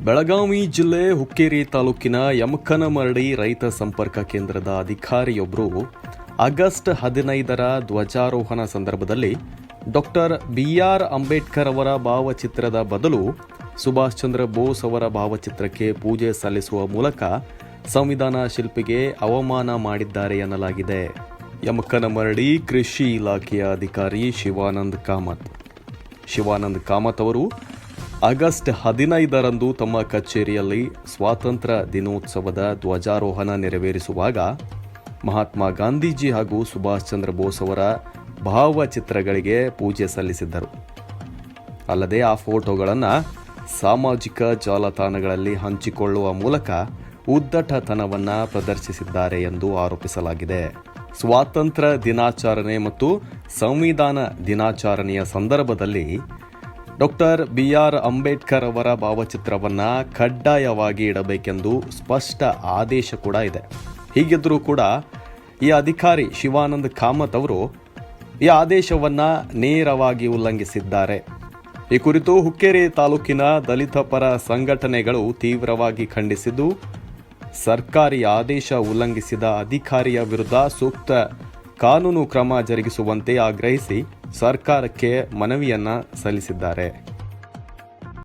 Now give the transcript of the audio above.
ಬೆಳಗಾವಿ ಜಿಲ್ಲೆ ಹುಕ್ಕೇರಿ ತಾಲೂಕಿನ ಯಮಕನಮರಡಿ ರೈತ ಸಂಪರ್ಕ ಕೇಂದ್ರದ ಅಧಿಕಾರಿಯೊಬ್ಬರು ಆಗಸ್ಟ್ 15ರ ಧ್ವಜಾರೋಹಣ ಸಂದರ್ಭದಲ್ಲಿ ಡಾಕ್ಟರ್ BR ಅಂಬೇಡ್ಕರ್ ಅವರ ಭಾವಚಿತ್ರದ ಬದಲು ಸುಭಾಷ್ ಚಂದ್ರ ಬೋಸ್ ಅವರ ಭಾವಚಿತ್ರಕ್ಕೆ ಪೂಜೆ ಸಲ್ಲಿಸುವ ಮೂಲಕ ಸಂವಿಧಾನ ಶಿಲ್ಪಿಗೆ ಅವಮಾನ ಮಾಡಿದ್ದಾರೆ ಎನ್ನಲಾಗಿದೆ. ಯಮಕನಮರಡಿ ಕೃಷಿ ಇಲಾಖೆಯ ಅಧಿಕಾರಿ ಶಿವಾನಂದ್ ಕಾಮತ್ ಅವರು ಆಗಸ್ಟ್ 15ರಂದು ತಮ್ಮ ಕಚೇರಿಯಲ್ಲಿ ಸ್ವಾತಂತ್ರ್ಯ ದಿನೋತ್ಸವದ ಧ್ವಜಾರೋಹಣ ನೆರವೇರಿಸುವಾಗ ಮಹಾತ್ಮ ಗಾಂಧೀಜಿ ಹಾಗೂ ಸುಭಾಷ್ ಚಂದ್ರ ಬೋಸ್ ಅವರ ಭಾವಚಿತ್ರಗಳಿಗೆ ಪೂಜೆ ಸಲ್ಲಿಸಿದ್ದರು. ಅಲ್ಲದೆ ಆ ಫೋಟೋಗಳನ್ನು ಸಾಮಾಜಿಕ ಜಾಲತಾಣಗಳಲ್ಲಿ ಹಂಚಿಕೊಳ್ಳುವ ಮೂಲಕ ಉದ್ದಟತನವನ್ನು ಪ್ರದರ್ಶಿಸಿದ್ದಾರೆ ಎಂದು ಆರೋಪಿಸಲಾಗಿದೆ. ಸ್ವಾತಂತ್ರ್ಯ ದಿನಾಚರಣೆ ಮತ್ತು ಸಂವಿಧಾನ ದಿನಾಚರಣೆಯ ಸಂದರ್ಭದಲ್ಲಿ ಡಾಕ್ಟರ್ BR ಅಂಬೇಡ್ಕರ್ ಅವರ ಭಾವಚಿತ್ರವನ್ನು ಕಡ್ಡಾಯವಾಗಿ ಇಡಬೇಕೆಂದು ಸ್ಪಷ್ಟ ಆದೇಶ ಕೂಡ ಇದೆ. ಹೀಗಿದ್ದರೂ ಕೂಡ ಈ ಅಧಿಕಾರಿ ಶಿವಾನಂದ್ ಕಾಮತ್ ಅವರು ಈ ಆದೇಶವನ್ನು ನೇರವಾಗಿ ಉಲ್ಲಂಘಿಸಿದ್ದಾರೆ. ಈ ಕುರಿತು ಹುಕ್ಕೇರಿ ತಾಲೂಕಿನ ದಲಿತ ಪರ ಸಂಘಟನೆಗಳು ತೀವ್ರವಾಗಿ ಖಂಡಿಸಿದ್ದು, ಸರ್ಕಾರಿ ಆದೇಶ ಉಲ್ಲಂಘಿಸಿದ ಅಧಿಕಾರಿಯ ವಿರುದ್ಧ ಸೂಕ್ತ ಕಾನೂನು ಕ್ರಮ ಜರುಗಿಸುವಂತೆ ಆಗ್ರಹಿಸಿ ಸರ್ಕಾರಕ್ಕೆ ಮನವಿಯನ್ನ ಸಲ್ಲಿಸಿದ್ದಾರೆ.